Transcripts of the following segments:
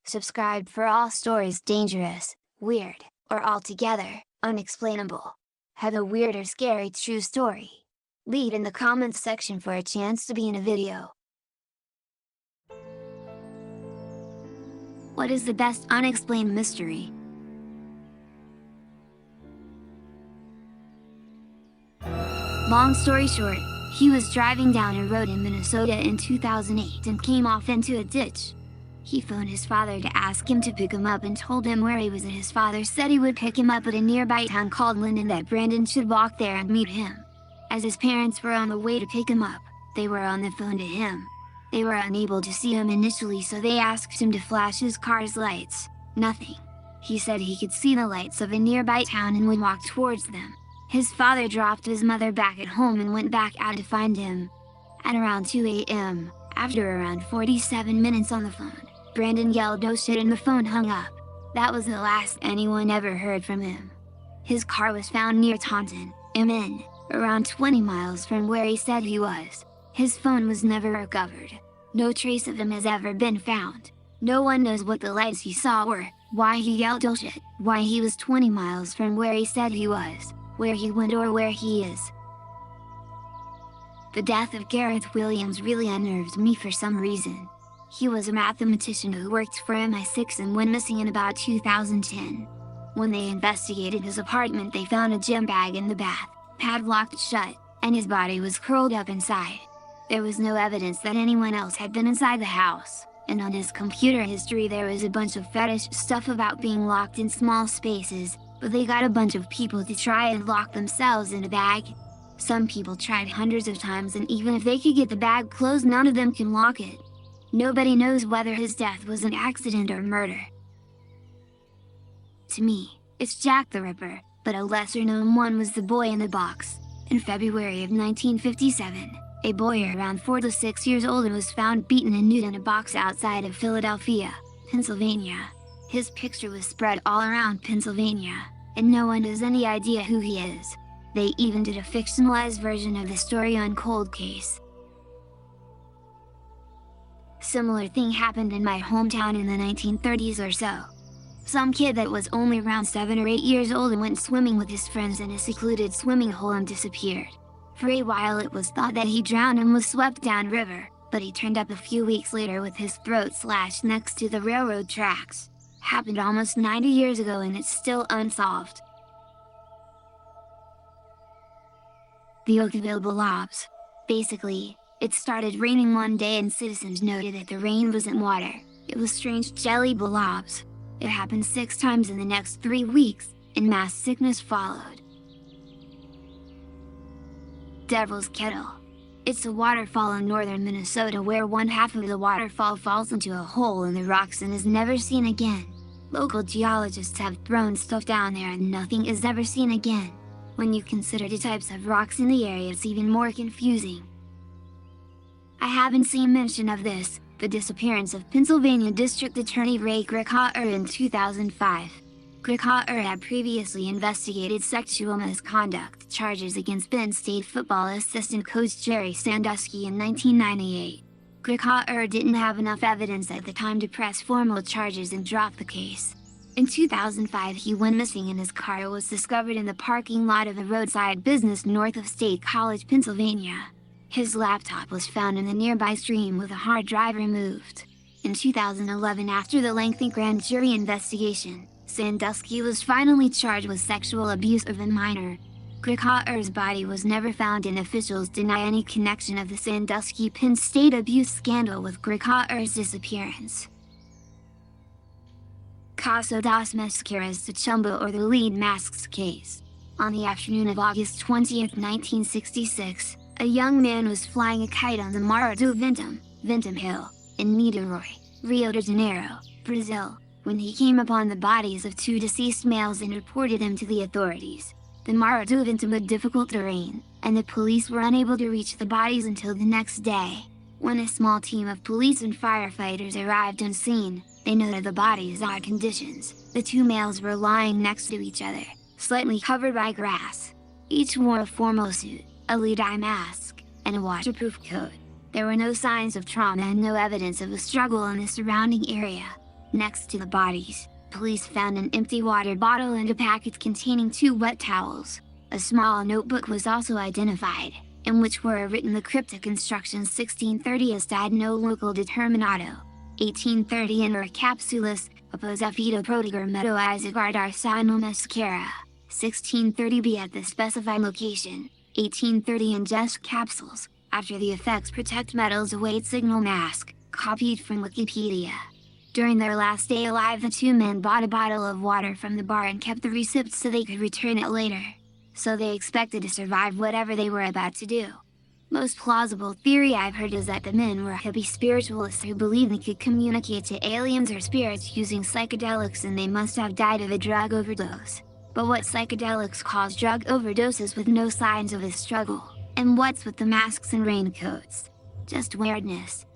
Subscribe for all stories dangerous, weird, or altogether unexplainable. Have a weird or scary true story? Leave in the comments section for a chance to be in a video. What is the best unexplained mystery? Long story short, he was driving down a road in Minnesota in 2008 and came off into a ditch. He phoned his father to ask him to pick him up and told him where he was, and his father said he would pick him up at a nearby town called Linden, that Brandon should walk there and meet him. As his parents were on the way to pick him up, they were on the phone to him. They were unable to see him initially, so they asked him to flash his car's lights. Nothing. He said he could see the lights of a nearby town and would walk towards them. His father dropped his mother back at home and went back out to find him. At around 2 a.m., after around 47 minutes on the phone, Brandon yelled "oh shit" and the phone hung up. That was the last anyone ever heard from him. His car was found near Taunton, MN, around 20 miles from where he said he was. His phone was never recovered. No trace of him has ever been found. No one knows what the lights he saw were, why he yelled "oh shit", why he was 20 miles from where he said he was, where he went, or where he is. The death of Gareth Williams really unnerved me for some reason. He was a mathematician who worked for MI6 and went missing in about 2010. When they investigated his apartment, they found a gym bag in the bath, padlocked shut, and his body was curled up inside. There was no evidence that anyone else had been inside the house, and on his computer history there was a bunch of fetish stuff about being locked in small spaces, but they got a bunch of people to try and lock themselves in a bag. Some people tried hundreds of times, and even if they could get the bag closed, none of them can lock it. Nobody knows whether his death was an accident or murder. To me, it's Jack the Ripper, but a lesser-known one was the boy in the box. In February of 1957, a boy around 4 to 6 years old was found beaten and nude in a box outside of Philadelphia, Pennsylvania. His picture was spread all around Pennsylvania, and no one has any idea who he is. They even did a fictionalized version of the story on Cold Case. Similar thing happened in my hometown in the 1930s or so. Some kid that was only around 7 or 8 years old and went swimming with his friends in a secluded swimming hole and disappeared. For a while it was thought that he drowned and was swept down river, but he turned up a few weeks later with his throat slashed next to the railroad tracks. Happened almost 90 years ago and it's still unsolved. The Oakville Blobs. Basically, it started raining one day and citizens noted that the rain wasn't water, it was strange jelly blobs. It happened 6 times in the next 3 weeks, and mass sickness followed. Devil's Kettle. It's a waterfall in northern Minnesota where one half of the waterfall falls into a hole in the rocks and is never seen again. Local geologists have thrown stuff down there and nothing is ever seen again. When you consider the types of rocks in the area, it's even more confusing. I haven't seen mention of this, the disappearance of Pennsylvania District Attorney Ray Gricar in 2005. Gricar had previously investigated sexual misconduct charges against Penn State football assistant coach Jerry Sandusky in 1998. Gricar didn't have enough evidence at the time to press formal charges and drop the case. In 2005 he went missing and his car was discovered in the parking lot of a roadside business north of State College, Pennsylvania. His laptop was found in the nearby stream with a hard drive removed. In 2011, after the lengthy grand jury investigation, Sandusky was finally charged with sexual abuse of a minor. Gricar's body was never found and officials deny any connection of the Sandusky Penn State abuse scandal with Gricar's disappearance. Caso das Máscaras de Chumbo, or the lead masks case. On the afternoon of August 20, 1966, a young man was flying a kite on the Morro do Ventum Hill, in Niterói, Rio de Janeiro, Brazil, when he came upon the bodies of 2 deceased males and reported them to the authorities. The Morro do Ventum had difficult terrain, and the police were unable to reach the bodies until the next day. When a small team of police and firefighters arrived on scene, they noted the bodies' odd conditions. The 2 males were lying next to each other, slightly covered by grass. Each wore a formal suit, a lead-eye mask, and a waterproof coat. There were no signs of trauma and no evidence of a struggle in the surrounding area. Next to the bodies, police found an empty water bottle and a packet containing 2 wet towels. A small notebook was also identified, in which were written the cryptic instructions 1630 Estad no local determinado, 1830 in Recapsulis, oppos fito prodiger meto isagardar sino mescara, 1630 be at the specified location, 1830 ingest capsules, after the effects protect metals await signal mask, copied from Wikipedia. During their last day alive, the 2 men bought a bottle of water from the bar and kept the receipt so they could return it later. So they expected to survive whatever they were about to do. Most plausible theory I've heard is that the men were hippie spiritualists who believed they could communicate to aliens or spirits using psychedelics, and they must have died of a drug overdose. But what psychedelics cause drug overdoses with no signs of a struggle? And what's with the masks and raincoats? Just weirdness.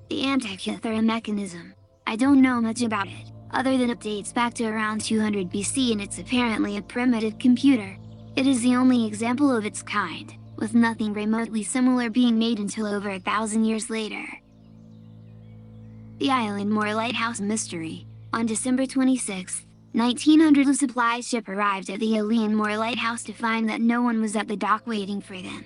The Antikythera Mechanism. I don't know much about it, other than it dates back to around 200 BC and it's apparently a primitive computer. It is the only example of its kind, with nothing remotely similar being made until over 1,000 years later. The Eilean Lighthouse Mystery. On December 26, 1900, a supply ship arrived at the Eilean Lighthouse to find that no one was at the dock waiting for them.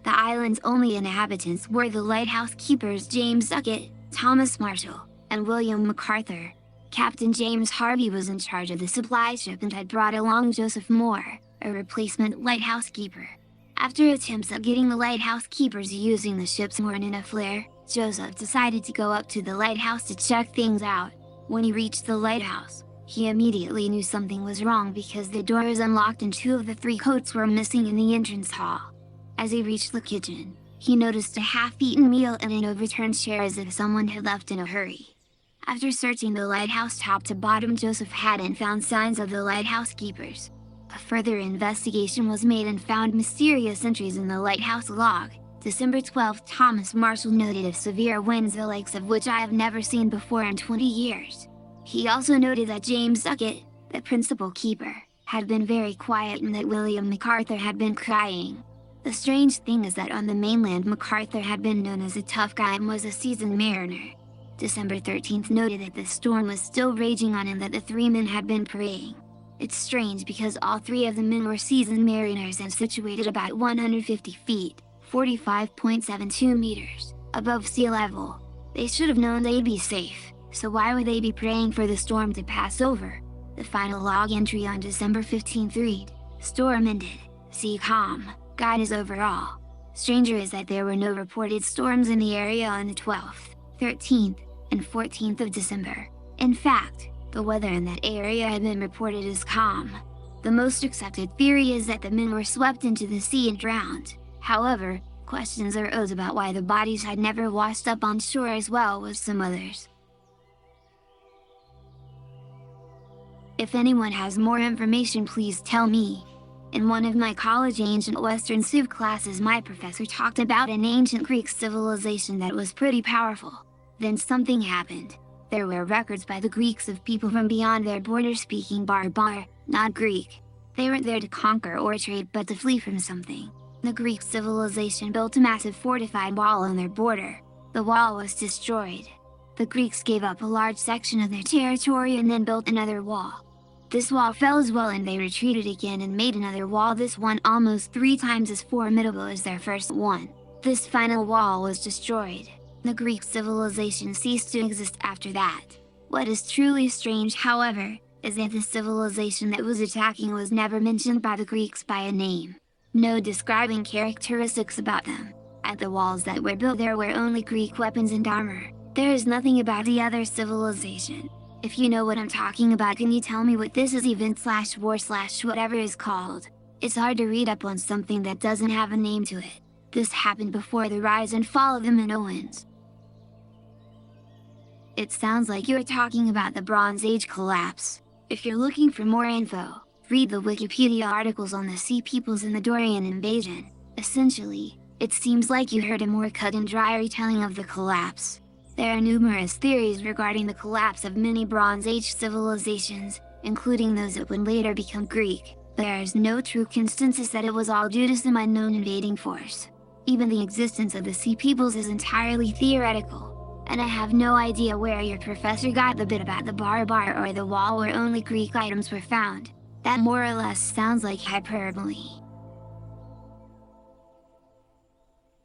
The island's only inhabitants were the lighthouse keepers James Duckett, Thomas Marshall, and William MacArthur. Captain James Harvey was in charge of the supply ship and had brought along Joseph Moore, a replacement lighthouse keeper. After attempts at getting the lighthouse keepers using the ship's horn in a flare, Joseph decided to go up to the lighthouse to check things out. When he reached the lighthouse, he immediately knew something was wrong because the door was unlocked and 2 of the 3 coats were missing in the entrance hall. As he reached the kitchen, he noticed a half-eaten meal and an overturned chair as if someone had left in a hurry. After searching the lighthouse top to bottom, Joseph hadn't found signs of the lighthouse keepers. A further investigation was made and found mysterious entries in the lighthouse log. December 12, Thomas Marshall noted of severe winds the likes of which I have never seen before in 20 years. He also noted that James Duckett, the principal keeper, had been very quiet and that William MacArthur had been crying. The strange thing is that on the mainland, MacArthur had been known as a tough guy and was a seasoned mariner. December 13th noted that the storm was still raging on and that the 3 men had been praying. It's strange because all 3 of the men were seasoned mariners and situated about 150 feet, 45.72 meters, above sea level. They should have known they'd be safe, so why would they be praying for the storm to pass over? The final log entry on December 15th read, "Storm ended, sea calm, guide is overall." Stranger is that there were no reported storms in the area on the 12th, 13th, and 14th of December. In fact, the weather in that area had been reported as calm. The most accepted theory is that the men were swept into the sea and drowned. However, questions arose about why the bodies had never washed up on shore, as well as some others. If anyone has more information, please tell me. In one of my college ancient Western Civ classes, my professor talked about an ancient Greek civilization that was pretty powerful. Then something happened. There were records by the Greeks of people from beyond their borders speaking barbar, not Greek. They weren't there to conquer or trade but to flee from something. The Greek civilization built a massive fortified wall on their border. The wall was destroyed. The Greeks gave up a large section of their territory and then built another wall. This wall fell as well and they retreated again and made another wall, this one almost 3 times as formidable as their first one. This final wall was destroyed. The Greek civilization ceased to exist after that. What is truly strange, however, is that the civilization that was attacking was never mentioned by the Greeks by a name. No describing characteristics about them. At the walls that were built there were only Greek weapons and armor. There is nothing about the other civilization. If you know what I'm talking about, can you tell me what this is event/war/whatever is called? It's hard to read up on something that doesn't have a name to it. This happened before the rise and fall of the Minoans. It sounds like you're talking about the Bronze Age collapse. If you're looking for more info, read the Wikipedia articles on the Sea Peoples and the Dorian invasion. Essentially, it seems like you heard a more cut and dry retelling of the collapse. There are numerous theories regarding the collapse of many Bronze Age civilizations, including those that would later become Greek. There is no true consensus that it was all due to some unknown invading force. Even the existence of the Sea Peoples is entirely theoretical. and I have no idea where your professor got the bit about the bar or the wall where only Greek items were found. That more or less sounds like hyperbole.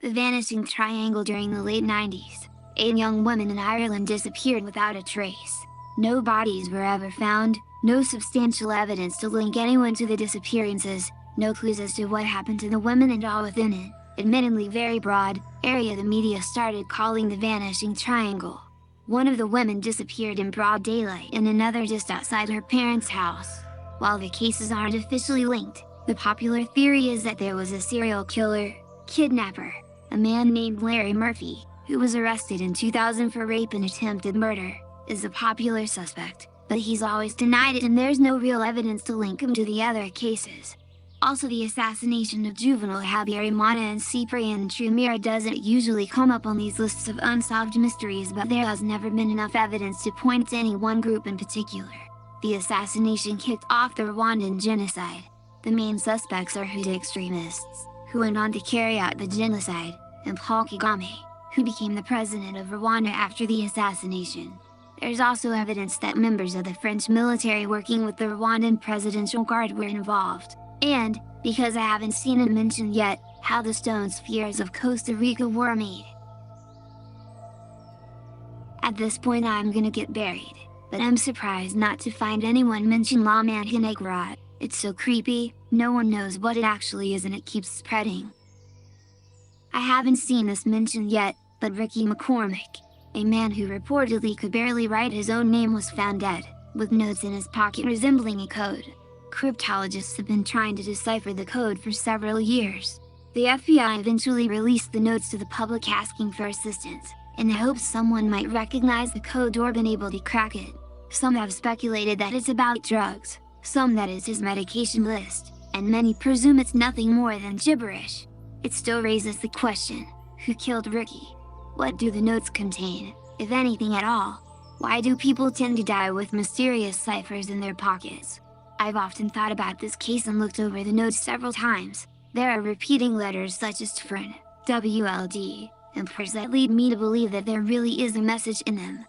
The Vanishing Triangle. During the late 90s, 8 young women in Ireland disappeared without a trace. No bodies were ever found, no substantial evidence to link anyone to the disappearances, no clues as to what happened to the women and all within it, admittedly very broad, area the media started calling the Vanishing Triangle. One of the women disappeared in broad daylight and another just outside her parents' house. While the cases aren't officially linked, the popular theory is that there was a serial killer, kidnapper, a man named Larry Murphy, who was arrested in 2000 for rape and attempted murder, is a popular suspect, but he's always denied it and there's no real evidence to link him to the other cases. Also, the assassination of Juvénal, Habyarimana and Cyprien Ntaryamira doesn't usually come up on these lists of unsolved mysteries, but there has never been enough evidence to point to any one group in particular. The assassination kicked off the Rwandan genocide. The main suspects are Hutu extremists, who went on to carry out the genocide, and Paul Kagame, who became the president of Rwanda after the assassination. There's also evidence that members of the French military working with the Rwandan Presidential Guard were involved, and, because I haven't seen it mentioned yet, how the stone spheres of Costa Rica were made. At this point I'm gonna get buried, but I'm surprised not to find anyone mention La Mantinegra. It's so creepy, no one knows what it actually is and it keeps spreading. I haven't seen this mentioned yet, but Ricky McCormick, a man who reportedly could barely write his own name, was found dead, with notes in his pocket resembling a code. Cryptologists have been trying to decipher the code for several years. The FBI eventually released the notes to the public asking for assistance, in the hopes someone might recognize the code or been able to crack it. Some have speculated that it's about drugs, some that it's his medication list, and many presume it's nothing more than gibberish. It still raises the question, who killed Ricky? What do the notes contain, if anything at all? Why do people tend to die with mysterious ciphers in their pockets? I've often thought about this case and looked over the notes several times. There are repeating letters such as TFRN, WLD, and prayers that lead me to believe that there really is a message in them.